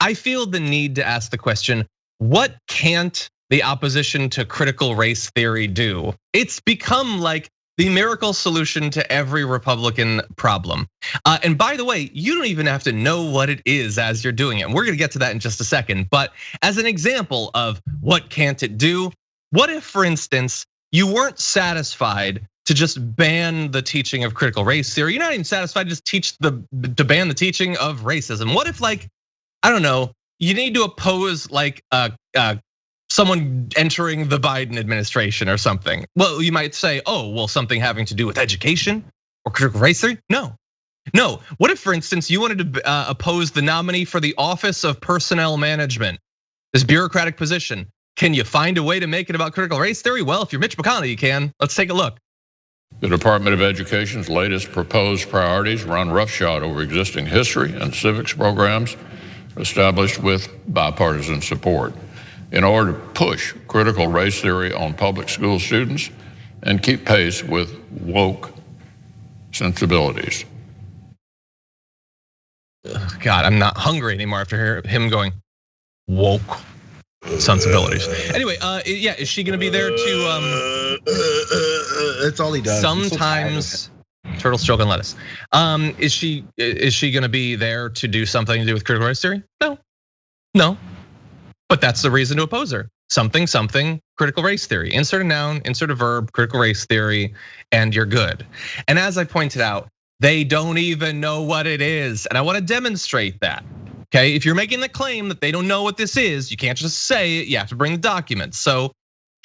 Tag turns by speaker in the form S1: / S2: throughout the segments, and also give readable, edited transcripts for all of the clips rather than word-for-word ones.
S1: I feel the need to ask the question, what can't the opposition to critical race theory do? It's become like the miracle solution to every Republican problem. And by the way, you don't even have to know what it is as you're doing it. And we're gonna get to that in just a second. But as an example of what can't it do, what if, for instance, you weren't satisfied to just ban the teaching of critical race theory? You're not even satisfied to just to ban the teaching of racism. What if, like, I don't know, you need to oppose like someone entering the Biden administration or something? Well, you might say, oh, well, something having to do with education or critical race theory? No. What if, for instance, you wanted to oppose the nominee for the Office of Personnel Management, this bureaucratic position? Can you find a way to make it about critical race theory? Well, if you're Mitch McConnell, you can. Let's take a look.
S2: The Department of Education's latest proposed priorities run roughshod over existing history and civics programs established with bipartisan support in order to push critical race theory on public school students and keep pace with woke sensibilities.
S1: God, I'm not hungry anymore after him going woke sensibilities. Anyway, yeah, is she gonna be there to?
S3: That's all he does.
S1: Sometimes turtles choke on lettuce. Is she gonna be there to do something to do with critical race theory? No. But that's the reason to oppose her. Something, critical race theory. Insert a noun, insert a verb, critical race theory, and you're good. And as I pointed out, they don't even know what it is. And I wanna demonstrate that. Okay, if you're making the claim that they don't know what this is, you can't just say it, you have to bring the documents. So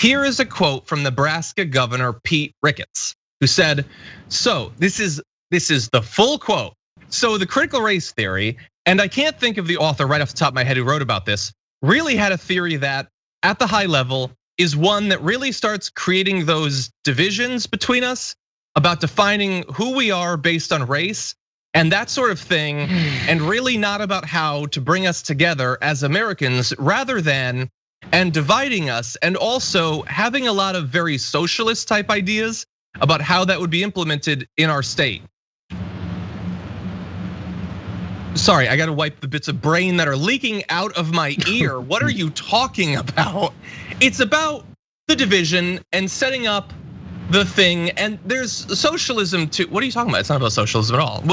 S1: here is a quote from Nebraska Governor Pete Ricketts, who said, so this is the full quote. So the critical race theory, and I can't think of the author right off the top of my head who wrote about this, really had a theory that at the high level is one that really starts creating those divisions between us about defining who we are based on race and that sort of thing, and really not about how to bring us together as Americans rather than, and dividing us, and also having a lot of very socialist type ideas about how that would be implemented in our state. Sorry, I gotta wipe the bits of brain that are leaking out of my ear. What are you talking about? It's about the division and setting up the thing, and there's socialism too. What are you talking about? It's not about socialism at all.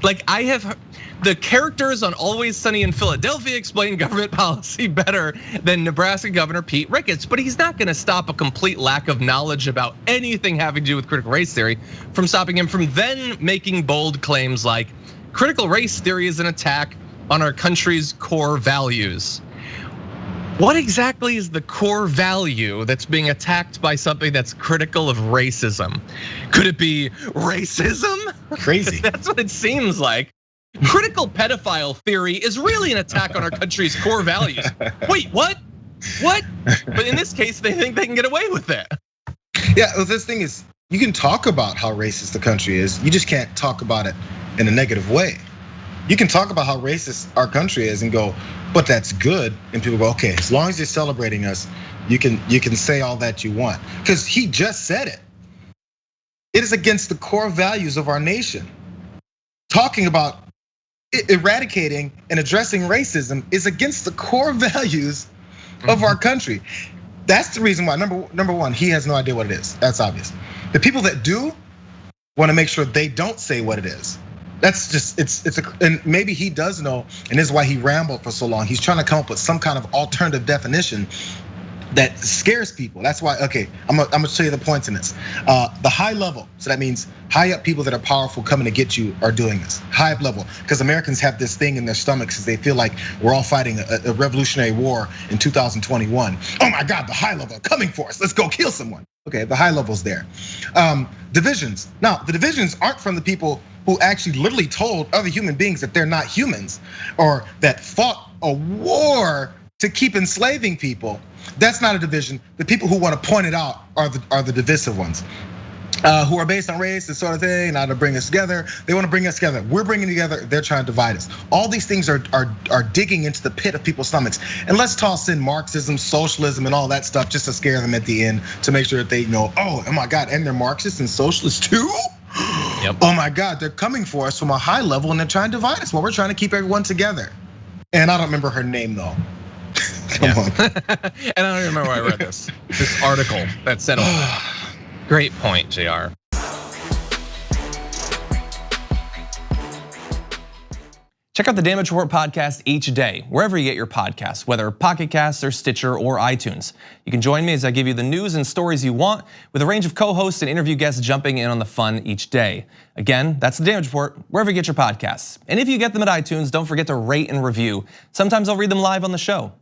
S1: Like I have the characters on Always Sunny in Philadelphia explain government policy better than Nebraska Governor Pete Ricketts, but he's not gonna stop a complete lack of knowledge about anything having to do with critical race theory from stopping him from then making bold claims like critical race theory is an attack on our country's core values. What exactly is the core value that's being attacked by something that's critical of racism? Could it be racism?
S3: Crazy.
S1: That's what it seems like. Critical pedophile theory is really an attack on our country's core values. Wait, what? But in this case, they think they can get away with it.
S3: Yeah, well, this thing is, you can talk about how racist the country is. You just can't talk about it in a negative way. You can talk about how racist our country is and go, but that's good. And people go, okay, as long as you're celebrating us, you can say all that you want. Because he just said it. It is against the core values of our nation. Talking about eradicating and addressing racism is against the core values of our country. That's the reason why, number one, he has no idea what it is. That's obvious. The people that do want to make sure they don't say what it is. That's just, and maybe he does know, and this is why he rambled for so long. He's trying to come up with some kind of alternative definition that scares people. That's why, okay, I'm gonna show you the points in this. The high level, so that means high up people that are powerful coming to get you are doing this. High up level, because Americans have this thing in their stomachs as they feel like we're all fighting a revolutionary war in 2021. Oh my God, the high level coming for us. Let's go kill someone. Okay, the high level's there. Divisions. Now, the divisions aren't from the people who actually literally told other human beings that they're not humans, or that fought a war to keep enslaving people. That's not a division. The people who want to point it out are the divisive ones, who are based on race, this sort of thing, not to bring us together. They want to bring us together. We're bringing together. They're trying to divide us. All these things are digging into the pit of people's stomachs. And let's toss in Marxism, socialism, and all that stuff just to scare them at the end, to make sure that they know, oh my God, and they're Marxists and socialists too. Yep. Oh my God, they're coming for us from a high level and they're trying to divide us while we're trying to keep everyone together. And I don't remember her name though. Come on.
S1: And I don't even remember where I read this article that said all that. Great point, JR.
S4: Check out the Damage Report podcast each day, wherever you get your podcasts, whether Pocket Casts or Stitcher or iTunes. You can join me as I give you the news and stories you want, with a range of co-hosts and interview guests jumping in on the fun each day. Again, that's the Damage Report, wherever you get your podcasts. And if you get them at iTunes, don't forget to rate and review. Sometimes I'll read them live on the show.